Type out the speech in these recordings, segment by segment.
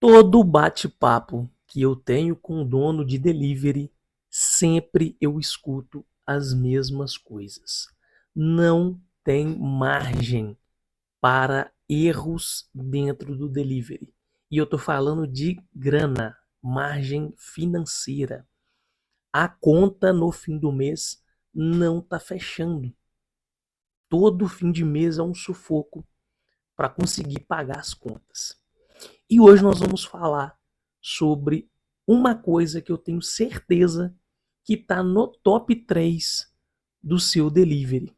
Todo bate-papo que eu tenho com o dono de delivery, sempre eu escuto as mesmas coisas. Não tem margem para erros dentro do delivery. E eu tô falando de grana, margem financeira. A conta no fim do mês não tá fechando. Todo fim de mês é um sufoco para conseguir pagar as contas. E hoje nós vamos falar sobre uma coisa que eu tenho certeza que está no top 3 do seu delivery.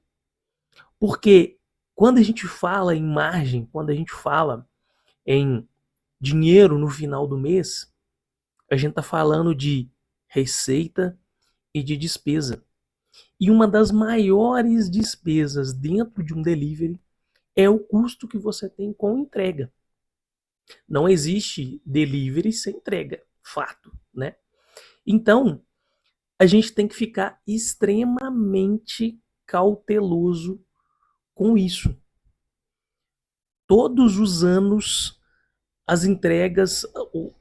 Porque quando a gente fala em margem, quando a gente fala em dinheiro no final do mês, a gente está falando de receita e de despesa. E uma das maiores despesas dentro de um delivery é o custo que você tem com entrega. Não existe delivery sem entrega, fato, né? Então, a gente tem que ficar extremamente cauteloso com isso. Todos os anos, as entregas,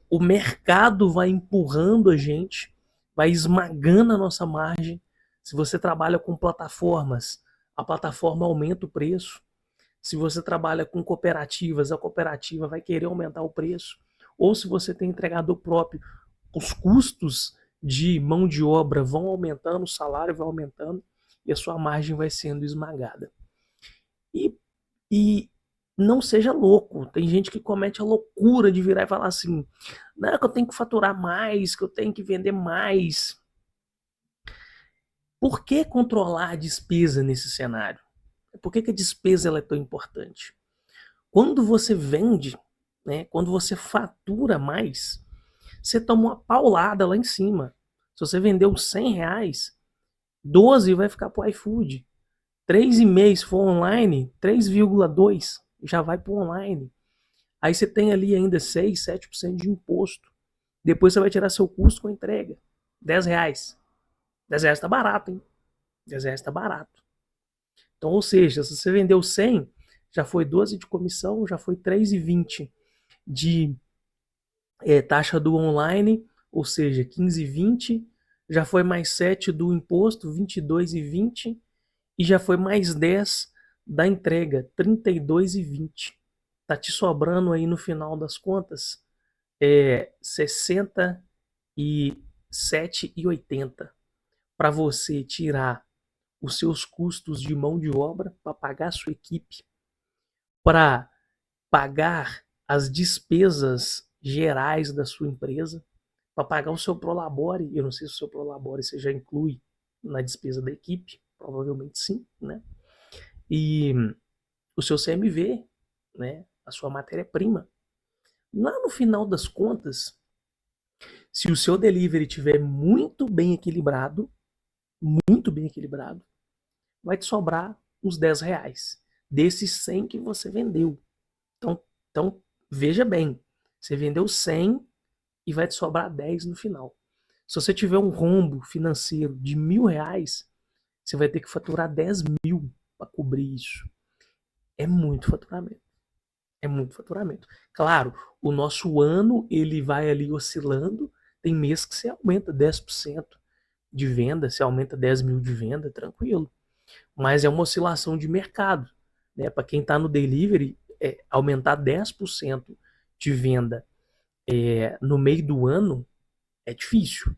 o mercado vai empurrando a gente, vai esmagando a nossa margem. Se você trabalha com plataformas, a plataforma aumenta o preço. Se você trabalha com cooperativas, a cooperativa vai querer aumentar o preço. Ou se você tem entregador próprio, os custos de mão de obra vão aumentando, o salário vai aumentando e a sua margem vai sendo esmagada. E, e não seja louco. Tem gente que comete a loucura de virar e falar assim: não, é que eu tenho que faturar mais, que eu tenho que vender mais. Por que controlar a despesa nesse cenário? Por que a despesa ela é tão importante? Quando você vende, né, quando você fatura mais, você toma uma paulada lá em cima. Se você vendeu R$ 100, 12 vai ficar para o iFood. 3,5 se for online, 3,2 já vai para o online. Aí você tem ali ainda 6, 7% de imposto. Depois você vai tirar seu custo com a entrega. R$ 10. R$ 10 tá barato, hein? R$ 10 tá barato. Então, ou seja, se você vendeu 100, já foi 12 de comissão, já foi 3,20 de taxa do online, ou seja, 15,20, já foi mais 7 do imposto, 22,20, e já foi mais 10 da entrega, 32,20. Tá te sobrando aí no final das contas 67,80 para você tirar os seus custos de mão de obra, para pagar a sua equipe, para pagar as despesas gerais da sua empresa, para pagar o seu Prolabore. Eu não sei se o seu Prolabore você já inclui na despesa da equipe, provavelmente sim, né? E o seu CMV, né? A sua matéria-prima. Lá no final das contas, se o seu delivery estiver muito bem equilibrado, vai te sobrar uns R$ 10 desses 100 que você vendeu. Então veja bem, você vendeu 100 e vai te sobrar 10 no final. Se você tiver um rombo financeiro de R$ 1.000, você vai ter que faturar 10.000 para cobrir isso. É muito faturamento. É muito faturamento. Claro, o nosso ano ele vai ali oscilando. Tem mês que você aumenta 10% de venda, você aumenta 10.000 de venda, tranquilo. Mas é uma oscilação de mercado. Né? Para quem está no delivery, aumentar 10% de venda no meio do ano é difícil.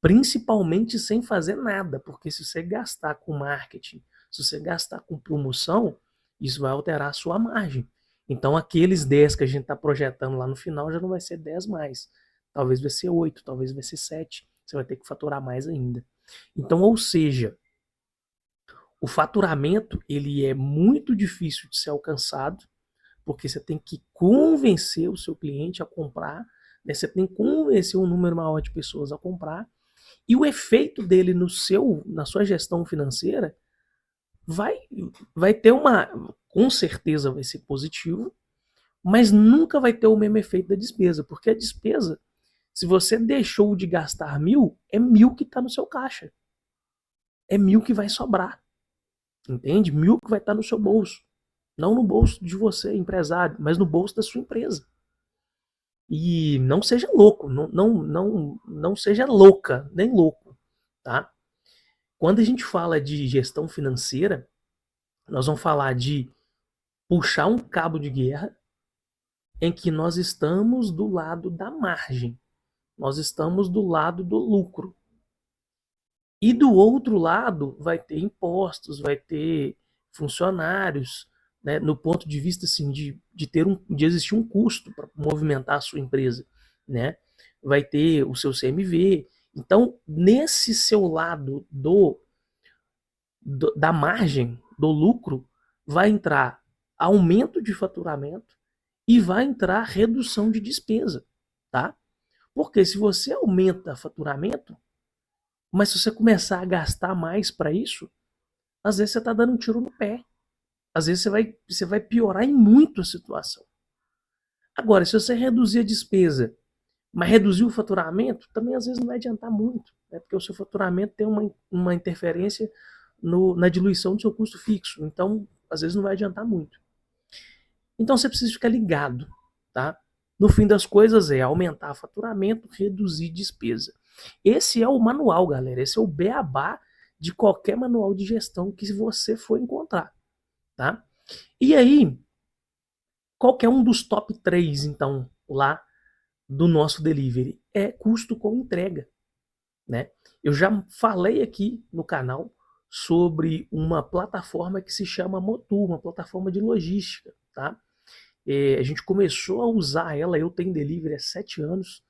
Principalmente sem fazer nada, porque se você gastar com marketing, se você gastar com promoção, isso vai alterar a sua margem. Então aqueles 10 que a gente está projetando lá no final já não vai ser 10 mais. Talvez vai ser 8, talvez vai ser 7. Você vai ter que faturar mais ainda. Então, ou seja, o faturamento ele é muito difícil de ser alcançado, porque você tem que convencer o seu cliente a comprar, né? Você tem que convencer um número maior de pessoas a comprar, e o efeito dele na sua gestão financeira vai, vai ter com certeza vai ser positivo, mas nunca vai ter o mesmo efeito da despesa, porque a despesa, se você deixou de gastar 1.000, é 1.000 que está no seu caixa, é 1.000 que vai sobrar, entende? 1.000 que vai estar no seu bolso, não no bolso de você, empresário, mas no bolso da sua empresa. E não seja louco, não seja louca, nem louco, tá? Quando a gente fala de gestão financeira, nós vamos falar de puxar um cabo de guerra em que nós estamos do lado da margem, nós estamos do lado do lucro. E do outro lado vai ter impostos, vai ter funcionários, né, no ponto de vista assim, de existir um custo para movimentar a sua empresa. Né? Vai ter o seu CMV. Então, nesse seu lado da margem, do lucro, vai entrar aumento de faturamento e vai entrar redução de despesa. Tá? Porque se você aumenta faturamento, mas se você começar a gastar mais para isso, às vezes você está dando um tiro no pé. Às vezes você vai piorar em muito a situação. Agora, se você reduzir a despesa, mas reduzir o faturamento, também às vezes não vai adiantar muito, né? Porque o seu faturamento tem uma interferência na diluição do seu custo fixo. Então, às vezes não vai adiantar muito. Então, você precisa ficar ligado, tá? No fim das coisas é aumentar faturamento, reduzir despesa. Esse é o manual, galera. Esse é o beabá de qualquer manual de gestão que você for encontrar, tá? E aí, qualquer um dos top 3, então, lá do nosso delivery é custo com entrega, né? Eu já falei aqui no canal sobre uma plataforma que se chama Motu, uma plataforma de logística, tá? A gente começou a usar ela, eu tenho delivery há 7 anos,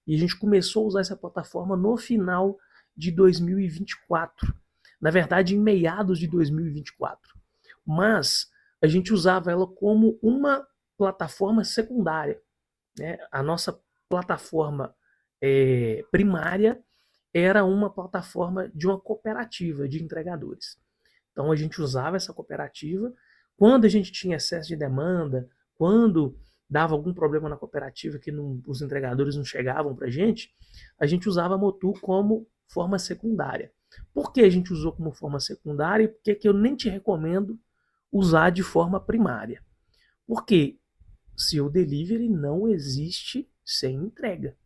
e a gente começou a usar essa plataforma no final de 2024. Na verdade, em meados de 2024. Mas a gente usava ela como uma plataforma secundária. Né? A nossa plataforma primária era uma plataforma de uma cooperativa de entregadores. Então a gente usava essa cooperativa. Quando a gente tinha excesso de demanda, quando dava algum problema na cooperativa que os entregadores não chegavam para a gente usava a Motu como forma secundária. Por que a gente usou como forma secundária e por que eu nem te recomendo usar de forma primária? Porque seu delivery não existe sem entrega.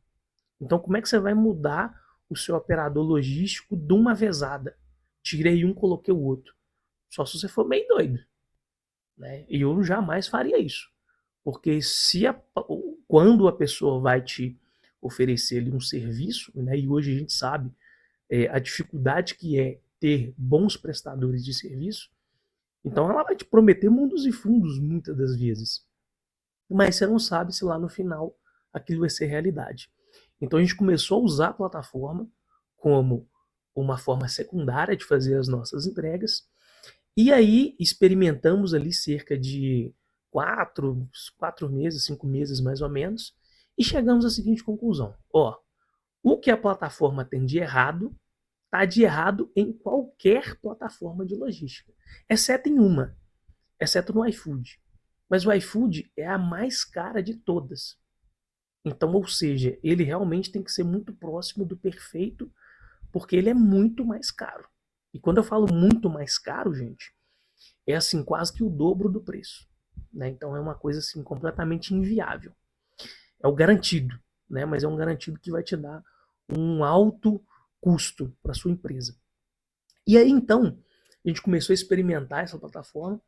Então, como é que você vai mudar o seu operador logístico de uma vezada? Tirei um, coloquei o outro. Só se você for meio doido. Né? E eu jamais faria isso. Porque quando a pessoa vai te oferecer ali um serviço, né, e hoje a gente sabe a dificuldade que é ter bons prestadores de serviço, então ela vai te prometer mundos e fundos muitas das vezes. Mas você não sabe se lá no final aquilo vai ser realidade. Então a gente começou a usar a plataforma como uma forma secundária de fazer as nossas entregas. E aí experimentamos ali cerca de 4 meses, 5 meses mais ou menos, e chegamos à seguinte conclusão: ó, o que a plataforma tem de errado está de errado em qualquer plataforma de logística, exceto em uma, exceto no iFood. Mas o iFood é a mais cara de todas. Então, ou seja, ele realmente tem que ser muito próximo do perfeito, porque ele é muito mais caro. E quando eu falo muito mais caro, gente, é assim quase que o dobro do preço. Né? Então é uma coisa assim completamente inviável. É o garantido, né? Mas é um garantido que vai te dar um alto custo para sua empresa. E aí então a gente começou a experimentar essa plataforma.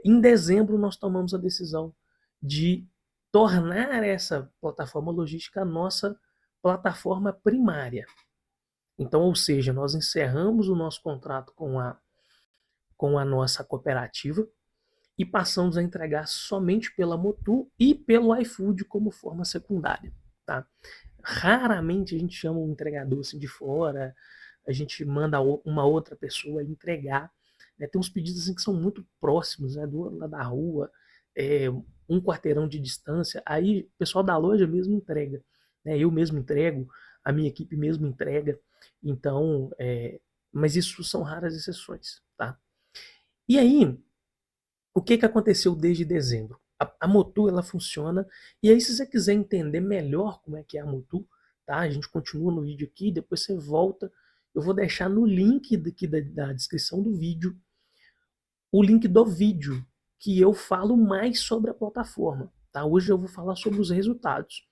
Em dezembro nós tomamos a decisão de tornar essa plataforma logística a nossa plataforma primária. Então, ou seja, nós encerramos o nosso contrato com a nossa cooperativa e passamos a entregar somente pela Motu e pelo iFood como forma secundária. Tá? Raramente a gente chama um entregador assim de fora, a gente manda uma outra pessoa entregar. Né? Tem uns pedidos assim que são muito próximos, né? Lá da rua, um quarteirão de distância, aí o pessoal da loja mesmo entrega. Né? Eu mesmo entrego, a minha equipe mesmo entrega. Então, mas isso são raras exceções. Tá? E aí, o que aconteceu desde dezembro? A Motu ela funciona, e aí se você quiser entender melhor como é que é a Motu, tá? A gente continua no vídeo aqui, depois você volta, eu vou deixar no link aqui da descrição do vídeo, o link do vídeo, que eu falo mais sobre a plataforma, tá? Hoje eu vou falar sobre os resultados.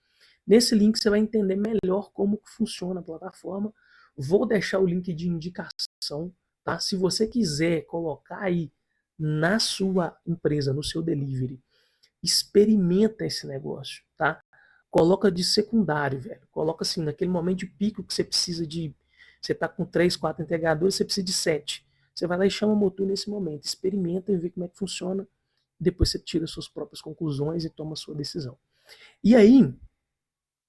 Nesse link você vai entender melhor como funciona a plataforma. Vou deixar o link de indicação, tá? Se você quiser colocar aí na sua empresa, no seu delivery, experimenta esse negócio, tá? Coloca de secundário, velho. Coloca assim, naquele momento de pico que você precisa de... Você tá com 3, 4 integradores, você precisa de 7. Você vai lá e chama a Motu nesse momento. Experimenta e vê como é que funciona. Depois você tira suas próprias conclusões e toma a sua decisão. E aí,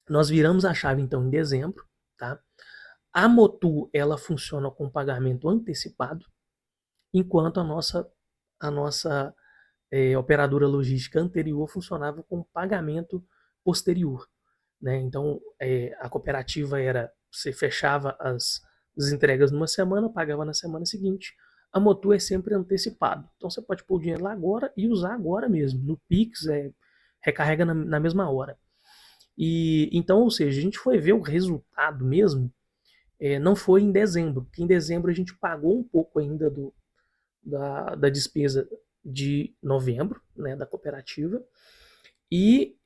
nós viramos a chave então em dezembro, tá? A Motu, ela funciona com pagamento antecipado, enquanto a nossa operadora logística anterior funcionava com pagamento posterior, né? Então, a cooperativa era, você fechava as entregas numa semana, pagava na semana seguinte. A Motu é sempre antecipado. Então, você pode pôr o dinheiro lá agora e usar agora mesmo. No Pix, recarrega na mesma hora. E então, ou seja, a gente foi ver o resultado mesmo, não foi em dezembro, porque em dezembro a gente pagou um pouco ainda da despesa de novembro, né, da cooperativa,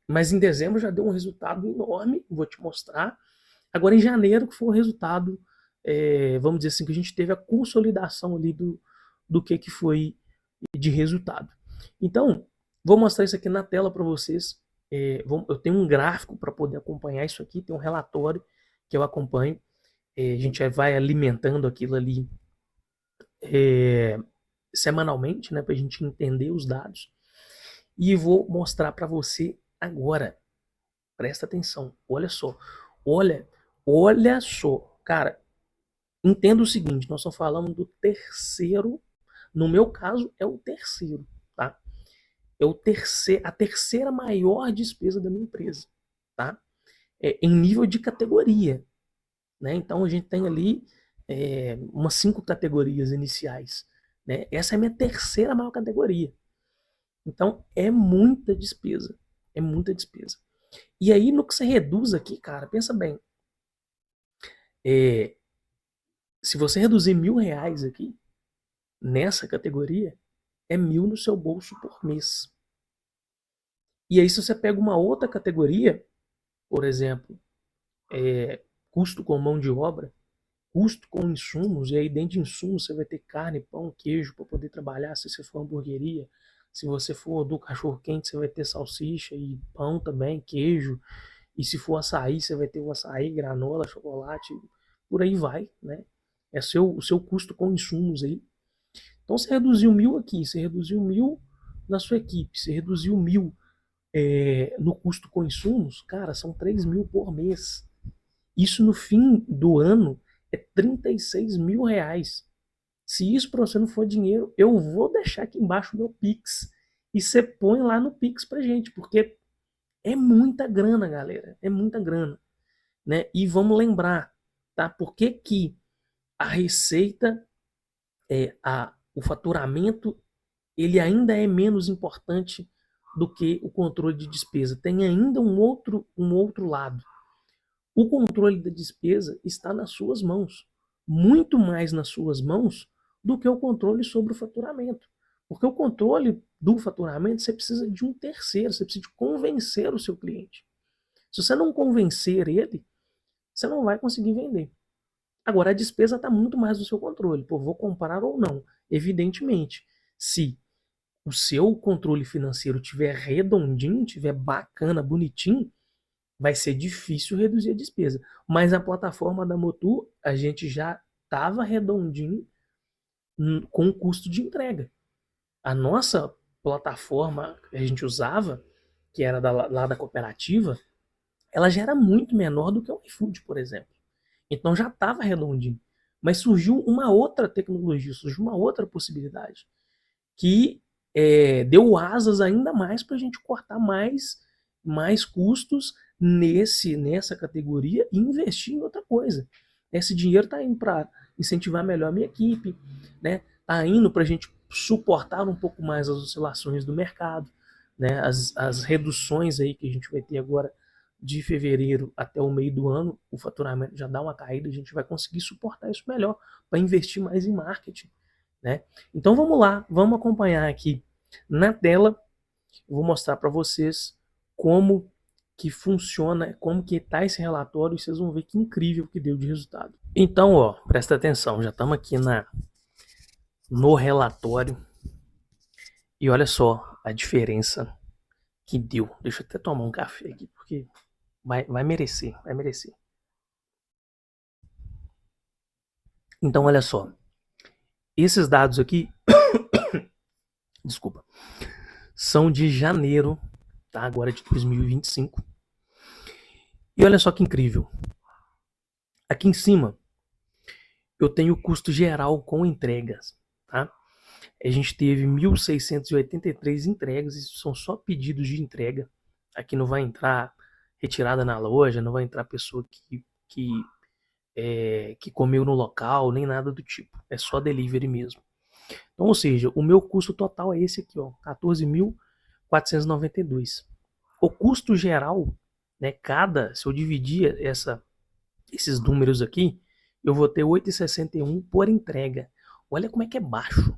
mas em dezembro já deu um resultado enorme, vou te mostrar. Agora em janeiro que foi o resultado, vamos dizer assim, que a gente teve a consolidação ali do que foi de resultado. Então, vou mostrar isso aqui na tela para vocês. Eu tenho um gráfico para poder acompanhar isso aqui, tem um relatório que eu acompanho. A gente vai alimentando aquilo ali semanalmente, né, para a gente entender os dados. E vou mostrar para você agora. Presta atenção, olha só. Olha só. Cara, entenda o seguinte, nós só falamos do terceiro, no meu caso é o terceiro, tá? É a terceira maior despesa da minha empresa, tá? Em nível de categoria, né? Então a gente tem ali umas 5 categorias iniciais, né? Essa é a minha terceira maior categoria. Então é muita despesa, é muita despesa. E aí no que você reduz aqui, cara, pensa bem, se você reduzir R$ 1.000 aqui nessa categoria, é 1.000 no seu bolso por mês. E aí se você pega uma outra categoria, por exemplo, custo com mão de obra, custo com insumos, e aí dentro de insumos você vai ter carne, pão, queijo para poder trabalhar, se você for hamburgueria. Se você for do cachorro quente, você vai ter salsicha e pão também, queijo. E se for açaí, você vai ter o açaí, granola, chocolate, por aí vai, né? É o seu custo com insumos aí. Então você reduziu 1.000 aqui, você reduziu 1.000 na sua equipe, você reduziu 1.000 no custo com insumos, cara, são 3.000 por mês. Isso no fim do ano é R$ 36.000. Se isso para você não for dinheiro, eu vou deixar aqui embaixo o meu Pix. E você põe lá no Pix pra gente, porque é muita grana, galera. É muita grana, né? E vamos lembrar, tá? Por que que a receita, o faturamento, ele ainda é menos importante do que o controle de despesa? Tem ainda um outro lado. O controle da despesa está nas suas mãos, muito mais nas suas mãos do que o controle sobre o faturamento. Porque o controle do faturamento você precisa de um terceiro, você precisa de convencer o seu cliente. Se você não convencer ele, você não vai conseguir vender. Agora, a despesa está muito mais no seu controle. Pô, vou comprar ou não? Evidentemente, se o seu controle financeiro tiver redondinho, tiver bacana, bonitinho, vai ser difícil reduzir a despesa. Mas a plataforma da Motu, a gente já estava redondinho com o custo de entrega. A nossa plataforma que a gente usava, que era lá da cooperativa, ela já era muito menor do que o iFood, por exemplo. Então já estava redondinho. Mas surgiu uma outra tecnologia, surgiu uma outra possibilidade, que deu asas ainda mais para a gente cortar mais custos nessa categoria e investir em outra coisa. Esse dinheiro está indo para incentivar melhor a minha equipe, né? Está indo para a gente suportar um pouco mais as oscilações do mercado, né? As reduções aí que a gente vai ter agora de fevereiro até o meio do ano, o faturamento já dá uma caída, a gente vai conseguir suportar isso melhor para investir mais em marketing, né? Então vamos lá, vamos acompanhar aqui na tela. Eu vou mostrar para vocês como que funciona, como que tá esse relatório, e vocês vão ver que incrível que deu de resultado. Então, ó, presta atenção, já estamos aqui no relatório e olha só a diferença que deu. Deixa eu até tomar um café aqui, porque vai merecer, vai merecer. Então, olha só, esses dados aqui, desculpa, são de janeiro, tá? Agora de 2025. E olha só que incrível. Aqui em cima, eu tenho o custo geral com entregas, tá? A gente teve 1.683 entregas, isso são só pedidos de entrega. Aqui não vai entrar retirada na loja, não vai entrar pessoa que comeu no local, nem nada do tipo. É só delivery mesmo. Então, ou seja, o meu custo total é esse aqui, ó, 14.492. O custo geral, né, se eu dividir esses números aqui, eu vou ter 8,61 por entrega. Olha como é que é baixo.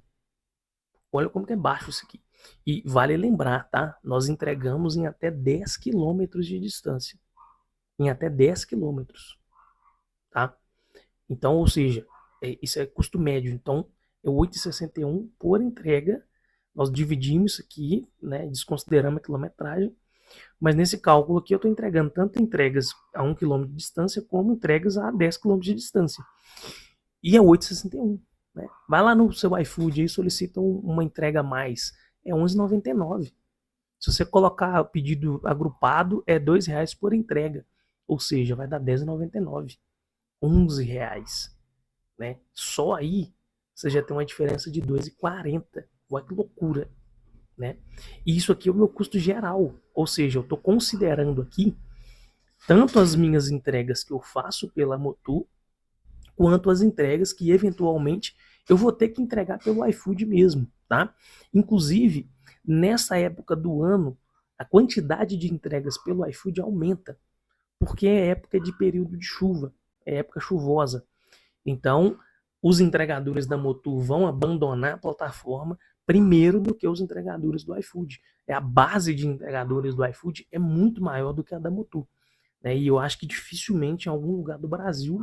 Olha como que é baixo isso aqui. E vale lembrar, tá? Nós entregamos em até 10 quilômetros de distância. Em até 10 quilômetros, tá? Então, ou seja, isso é custo médio. Então, é 8,61 por entrega. Nós dividimos isso aqui, né? Desconsideramos a quilometragem. Mas nesse cálculo aqui eu estou entregando tanto entregas a 1 km de distância como entregas a 10 km de distância. E é 8,61. Né? Vai lá no seu iFood e solicita uma entrega a mais. É 11,99. Se você colocar pedido agrupado, é R$2 por entrega. Ou seja, vai dar R$10,99. R$11. Né? Só aí você já tem uma diferença de R$2,40. Olha que loucura. Né? E isso aqui é o meu custo geral. Ou seja, eu estou considerando aqui tanto as minhas entregas que eu faço pela Motu, quanto as entregas que eventualmente eu vou ter que entregar pelo iFood mesmo, tá? Inclusive, nessa época do ano, a quantidade de entregas pelo iFood aumenta, porque é época de período de chuva, é época chuvosa. Então, os entregadores da Motu vão abandonar a plataforma primeiro do que os entregadores do iFood. A base de entregadores do iFood é muito maior do que a da Motu. Né? E eu acho que dificilmente em algum lugar do Brasil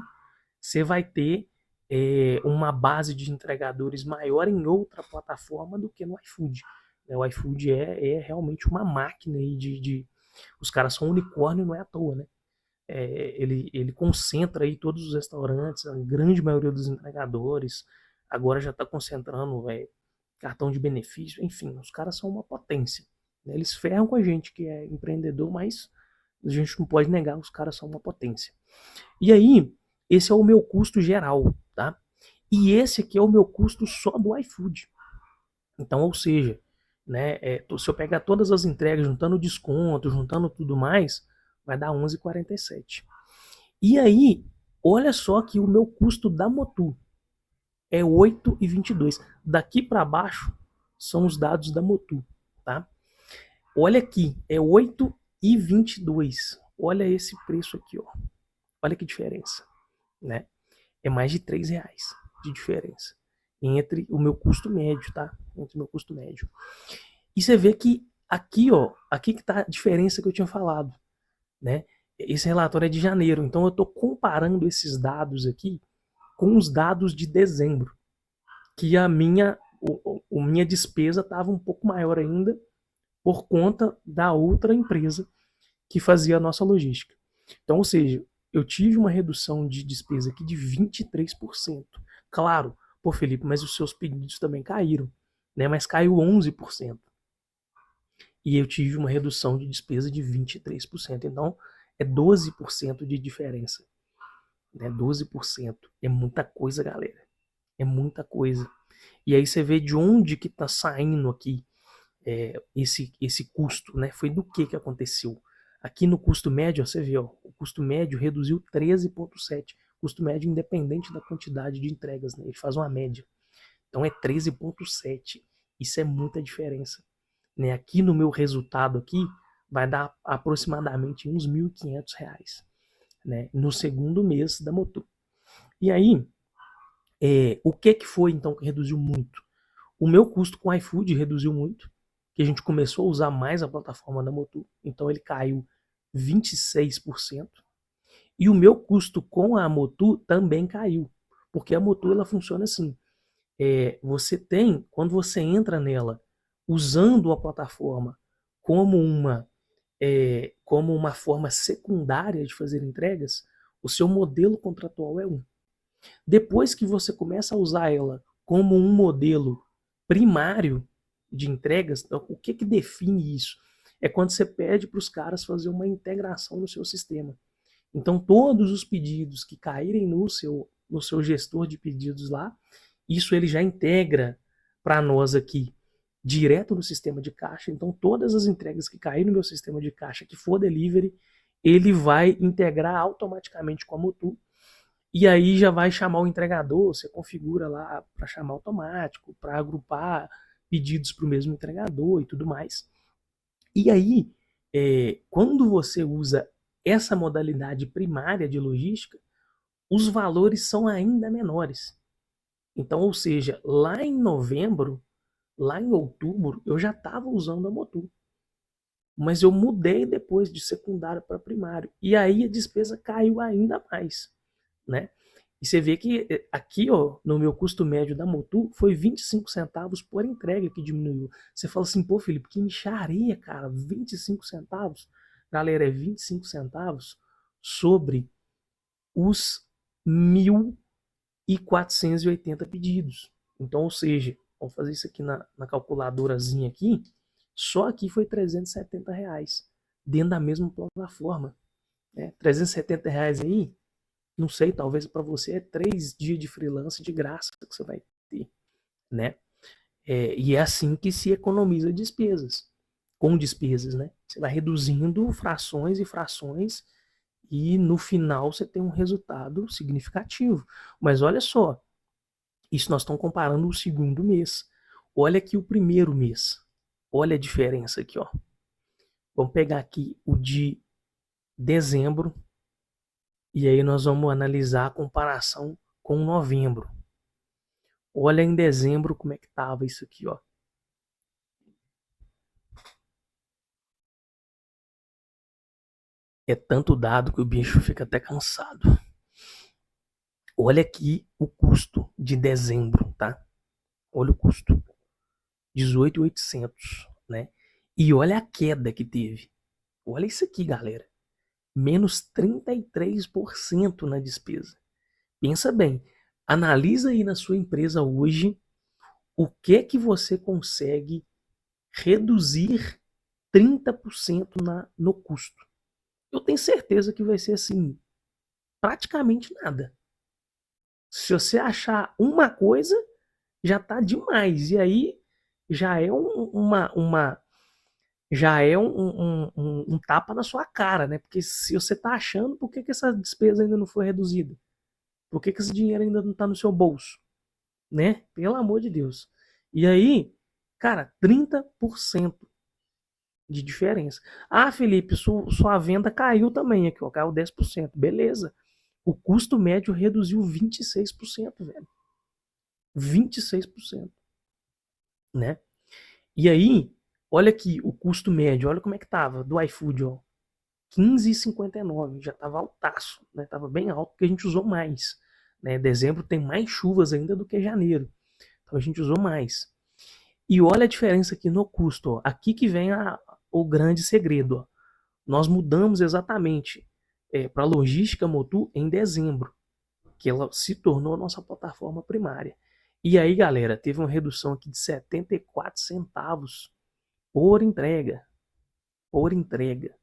você vai ter uma base de entregadores maior em outra plataforma do que no iFood. O iFood é realmente uma máquina aí os caras são um unicórnio, não é à toa, né? Ele concentra aí todos os restaurantes, a grande maioria dos entregadores, agora já está concentrando cartão de benefício, enfim, os caras são uma potência. Né? Eles ferram com a gente que é empreendedor, mas a gente não pode negar, os caras são uma potência. E aí, esse é o meu custo geral, tá? E esse aqui é o meu custo só do iFood. Então, ou seja, né, se eu pegar todas as entregas, juntando desconto, juntando tudo mais, vai dar 11,47. E aí, olha só que o meu custo da Motu é 8,22. Daqui para baixo são os dados da Motu, tá? Olha aqui, é 8,22. Olha esse preço aqui, ó. Olha que diferença, né? É mais de R$3 de diferença entre o meu custo médio, tá? Entre o meu custo médio. E você vê que aqui, ó, aqui que tá a diferença que eu tinha falado, né? Esse relatório é de janeiro, então eu estou comparando esses dados aqui com os dados de dezembro, que a minha despesa estava um pouco maior ainda por conta da outra empresa que fazia a nossa logística. Então, ou seja, eu tive uma redução de despesa aqui de 23%. Claro, pô, Felipe, mas os seus pedidos também caíram, né? Mas caiu 11%. E eu tive uma redução de despesa de 23%. Então, é 12% de diferença. Né? 12%. É muita coisa, galera. É muita coisa. E aí você vê de onde que está saindo aqui esse custo, né? Foi do que aconteceu. Aqui no custo médio, ó, você vê, ó, o custo médio reduziu 13,7. Custo médio independente da quantidade de entregas, né? Ele faz uma média. Então é 13,7. Isso é muita diferença. Né? Aqui no meu resultado aqui vai dar aproximadamente uns R$1.500, né? No segundo mês da Motu. E aí, o que foi então que reduziu muito? O meu custo com o iFood reduziu muito, que a gente começou a usar mais a plataforma da Motu, então ele caiu 26%. E o meu custo com a Motu também caiu, porque a Motu ela funciona assim. Você tem, quando você entra nela usando a plataforma como uma forma secundária de fazer entregas, o seu modelo contratual é um. Depois que você começa a usar ela como um modelo primário de entregas, então, o que define isso? É quando você pede para os caras fazer uma integração no seu sistema. Então, todos os pedidos que caírem no seu gestor de pedidos lá, isso ele já integra para nós aqui direto no sistema de caixa. Então, todas as entregas que caírem no meu sistema de caixa que for delivery, ele vai integrar automaticamente com a Motu. E aí já vai chamar o entregador, você configura lá para chamar automático, para agrupar pedidos para o mesmo entregador e tudo mais. E aí, quando você usa essa modalidade primária de logística, os valores são ainda menores. Então, ou seja, lá em novembro, lá em outubro, eu já estava usando a Motu. Mas eu mudei depois de secundário para primário. E aí a despesa caiu ainda mais, né? E você vê que aqui, ó, no meu custo médio da Motu, foi 25 centavos por entrega que diminuiu. Você fala assim, pô, Felipe, que micharia, cara, 25 centavos? Galera, é 25 centavos sobre os 1.480 pedidos. Então, ou seja, vamos fazer isso aqui na calculadorazinha aqui, só aqui foi R$370, dentro da mesma plataforma. R$370 aí, não sei, talvez para você é 3 dias de freelance de graça que você vai ter, né? E é assim que se economiza despesas, com despesas, né? Você vai reduzindo frações e frações e no final você tem um resultado significativo. Mas olha só, isso nós estamos comparando o segundo mês. Olha aqui o primeiro mês. Olha a diferença aqui, ó. Vamos pegar aqui o de dezembro e aí nós vamos analisar a comparação com novembro. Olha em dezembro como é que tava isso aqui, ó. É tanto dado que o bicho fica até cansado. Olha aqui o custo de dezembro, tá? Olha o custo. 18.800, né? E olha a queda que teve. Olha isso aqui, galera. Menos 33% na despesa. Pensa bem. Analisa aí na sua empresa hoje o que você consegue reduzir 30% no custo. Eu tenho certeza que vai ser assim, praticamente nada. Se você achar uma coisa, já tá demais. E aí já é um tapa na sua cara, né? Porque se você tá achando, por que essa despesa ainda não foi reduzida? Por que esse dinheiro ainda não tá no seu bolso? Né? Pelo amor de Deus. E aí, cara, 30% de diferença. Ah, Felipe, sua venda caiu também aqui, ó, caiu 10%. Beleza. O custo médio reduziu 26%, velho. 26%, né? E aí, olha aqui o custo médio, olha como é que tava do iFood, ó. 15,59, já tava altaço, né? Tava bem alto porque a gente usou mais, né? Dezembro tem mais chuvas ainda do que janeiro. Então a gente usou mais. E olha a diferença aqui no custo, ó. Aqui que vem o grande segredo, ó. Nós mudamos exatamente para a logística Motu em dezembro, que ela se tornou a nossa plataforma primária. E aí, galera, teve uma redução aqui de 74 centavos por entrega. Por entrega.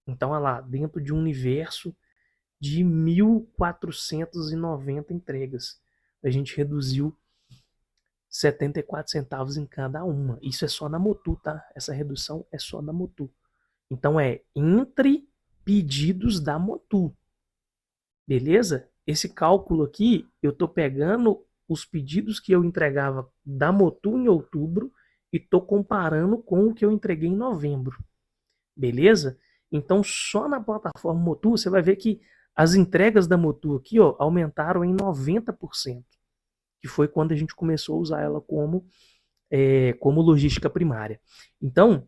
Então, olha lá, dentro de um universo de 1.490 entregas, a gente reduziu 74 centavos em cada uma. Isso é só na Motu, tá? Essa redução é só na Motu. Então é entre pedidos da Motu. Beleza? Esse cálculo aqui, eu tô pegando os pedidos que eu entregava da Motu em outubro e tô comparando com o que eu entreguei em novembro. Beleza? Então só na plataforma Motu você vai ver que as entregas da Motu aqui, ó, aumentaram em 90%, que foi quando a gente começou a usar ela como como logística primária. Então,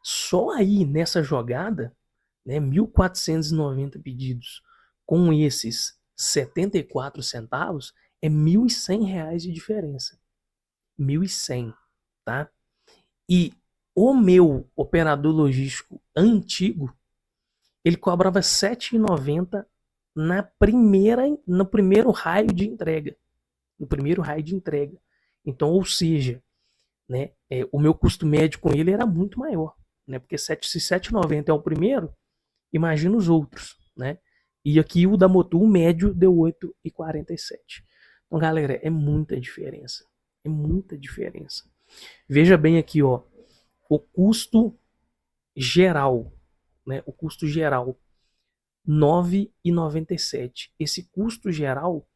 só aí nessa jogada, né, 1.490 pedidos com esses 74 centavos é R$ 1.100 de diferença. 1.100, tá? E o meu operador logístico antigo, ele cobrava R$ 7,90 no primeiro raio de entrega. No primeiro raio de entrega. Então, ou seja, né, o meu custo médio com ele era muito maior. Né, porque se R$ 7,90 é o primeiro, imagina os outros. Né? E aqui o da Motul, o médio, deu 8,47. Então, galera, é muita diferença. É muita diferença. Veja bem aqui, ó, o custo geral, né? O custo geral, R$ 9,97. Esse custo geral,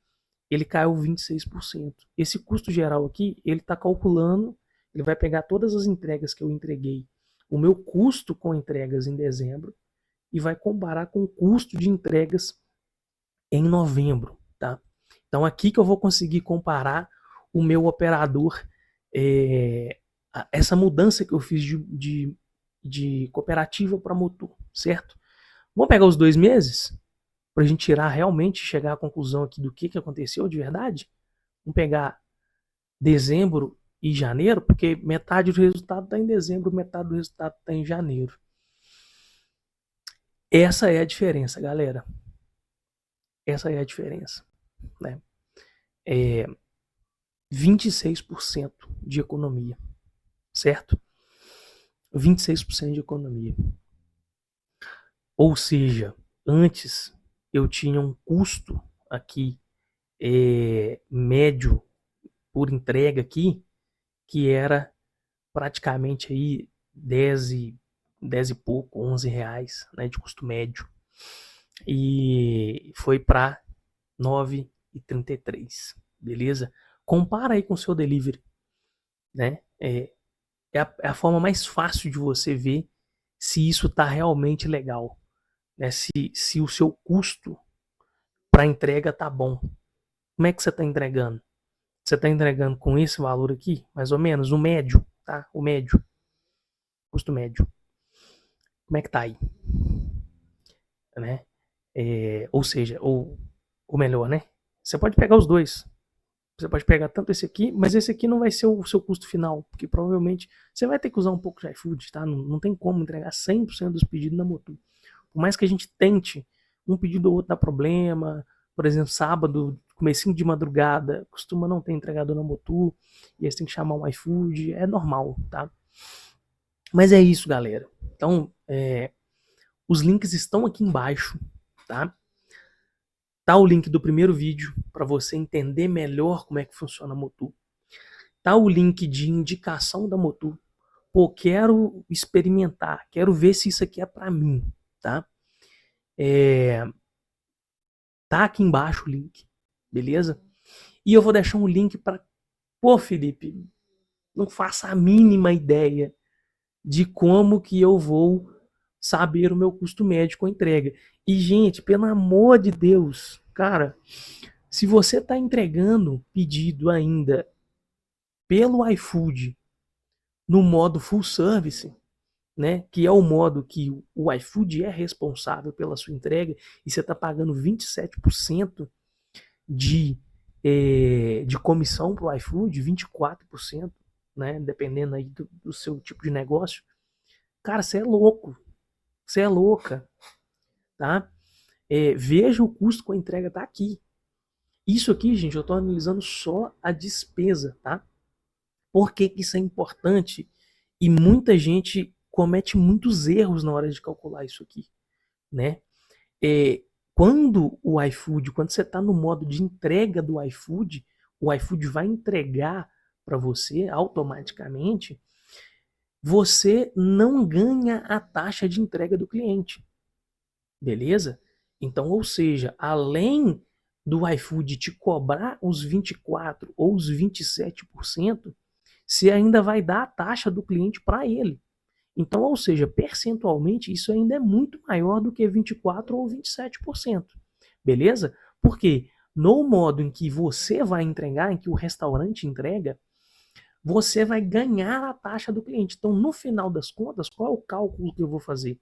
ele caiu 26%. Esse custo geral aqui, ele está calculando, ele vai pegar todas as entregas que eu entreguei, o meu custo com entregas em dezembro, e vai comparar com o custo de entregas em novembro, tá? Então aqui que eu vou conseguir comparar o meu operador, essa mudança que eu fiz de cooperativa para Motul, certo? Vamos pegar os 2 meses para a gente tirar realmente, chegar à conclusão aqui do que aconteceu de verdade. Vamos pegar dezembro e janeiro, porque metade do resultado está em dezembro, metade do resultado está em janeiro. Essa é a diferença, galera. Essa é a diferença, né? 26% de economia, certo? 26% de economia. Ou seja, antes eu tinha um custo aqui médio por entrega aqui, que era praticamente aí 10 e pouco, 11 reais, né, de custo médio. E foi para 9,33, beleza? Compara aí com o seu delivery, né? É a forma mais fácil de você ver se isso tá realmente legal, né? Se o seu custo para entrega tá bom. Como é que você está entregando? Você está entregando com esse valor aqui, mais ou menos, o médio, tá? O médio, custo médio. Como é que tá aí? Né? Ou seja, ou melhor, né? Você pode pegar os dois. Você pode pegar tanto esse aqui, mas esse aqui não vai ser o seu custo final, porque provavelmente você vai ter que usar um pouco de iFood, tá? Não tem como entregar 100% dos pedidos na Motul. Por mais que a gente tente, um pedido ou outro dá problema. Por exemplo, sábado, comecinho de madrugada, costuma não ter entregador na Motul, e aí você tem que chamar um iFood, é normal, tá? Mas é isso, galera. Então, os links estão aqui embaixo, tá? Tá o link do primeiro vídeo para você entender melhor como é que funciona a Motul. Tá o link de indicação da Motul. Pô, quero experimentar, quero ver se isso aqui é para mim, tá? Tá aqui embaixo o link, beleza? E eu vou deixar um link para... Pô, Felipe, não faça a mínima ideia de como que eu vou saber o meu custo médio com entrega. E, gente, pelo amor de Deus, cara, se você está entregando pedido ainda pelo iFood no modo full service, né, que é o modo que o iFood é responsável pela sua entrega, e você está pagando 27% de comissão para o iFood, 24%, né, dependendo aí do seu tipo de negócio, cara, você é louco, você é louca, tá? Veja o custo com a entrega, tá aqui. Isso aqui, gente, eu estou analisando só a despesa, tá? Por que isso é importante? E muita gente comete muitos erros na hora de calcular isso aqui, né? Quando você está no modo de entrega do iFood, o iFood vai entregar para você automaticamente, você não ganha a taxa de entrega do cliente, beleza? Então, ou seja, além do iFood te cobrar os 24% ou os 27%, você ainda vai dar a taxa do cliente para ele. Então, ou seja, percentualmente, isso ainda é muito maior do que 24% ou 27%. Beleza? Porque no modo em que você vai entregar, em que o restaurante entrega, você vai ganhar a taxa do cliente. Então, no final das contas, qual é o cálculo que eu vou fazer?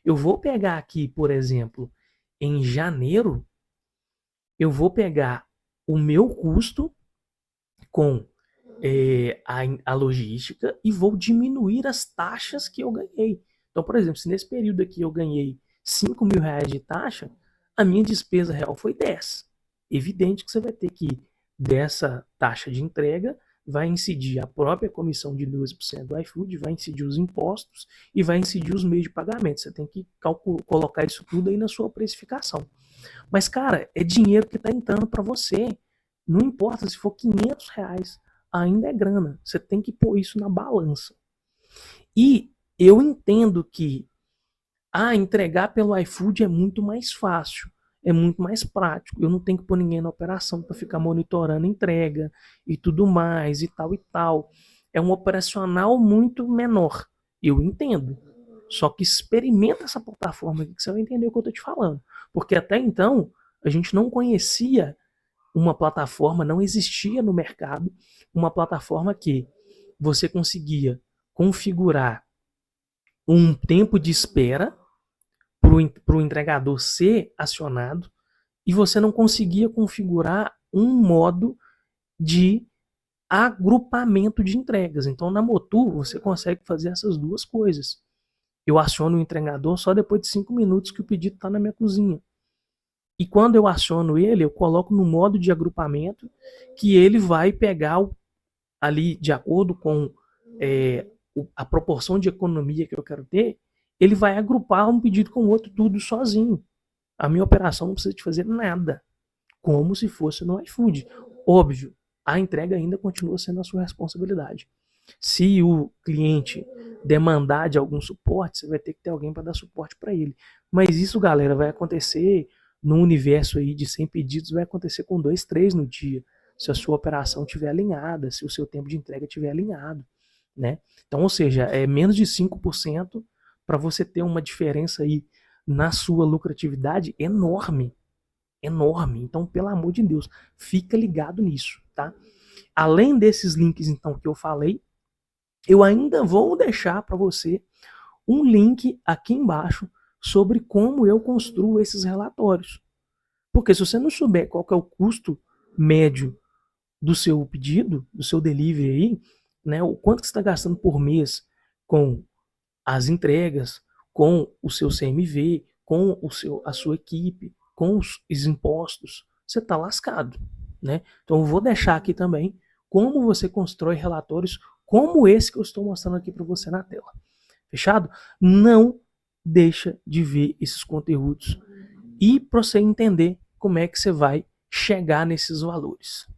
Eu vou pegar aqui, por exemplo, em janeiro, eu vou pegar o meu custo com a logística e vou diminuir as taxas que eu ganhei. Então, por exemplo, se nesse período aqui eu ganhei R$ 5.000 de taxa, a minha despesa real foi 10. Evidente que você vai ter que, dessa taxa de entrega, vai incidir a própria comissão de 12% do iFood, vai incidir os impostos e vai incidir os meios de pagamento. Você tem que colocar isso tudo aí na sua precificação. Mas, cara, é dinheiro que está entrando para você. Não importa se for R$ 500, ainda é grana. Você tem que pôr isso na balança. E eu entendo que entregar pelo iFood é muito mais fácil, é muito mais prático. Eu não tenho que pôr ninguém na operação para ficar monitorando a entrega e tudo mais e tal e tal. É um operacional muito menor. Eu entendo. Só que experimenta essa plataforma aqui que você vai entender o que eu estou te falando. Porque até então a gente não conhecia uma plataforma, não existia no mercado uma plataforma que você conseguia configurar um tempo de espera para o entregador ser acionado e você não conseguia configurar um modo de agrupamento de entregas. Então, na Motu, você consegue fazer essas duas coisas. Eu aciono o entregador só depois de 5 minutos que o pedido está na minha cozinha. E quando eu aciono ele, eu coloco no modo de agrupamento que ele vai pegar ali, de acordo com a proporção de economia que eu quero ter, ele vai agrupar um pedido com o outro tudo sozinho. A minha operação não precisa de fazer nada, como se fosse no iFood. Óbvio, a entrega ainda continua sendo a sua responsabilidade. Se o cliente demandar de algum suporte, você vai ter que ter alguém para dar suporte para ele. Mas isso, galera, vai acontecer no universo aí de 100 pedidos, vai acontecer com 2, 3 no dia, se a sua operação estiver alinhada, se o seu tempo de entrega estiver alinhado, né? Então, ou seja, é menos de 5% para você ter uma diferença aí na sua lucratividade enorme. Enorme. Então, pelo amor de Deus, fica ligado nisso, tá? Além desses links, então, que eu falei, eu ainda vou deixar para você um link aqui embaixo sobre como eu construo esses relatórios. Porque se você não souber qual que é o custo médio do seu pedido, do seu delivery aí, né, o quanto que você está gastando por mês com as entregas, com o seu CMV, com a sua equipe, com os impostos, você está lascado, né? Então eu vou deixar aqui também como você constrói relatórios como esse que eu estou mostrando aqui para você na tela. Fechado? Não deixa de ver esses conteúdos e para você entender como é que você vai chegar nesses valores.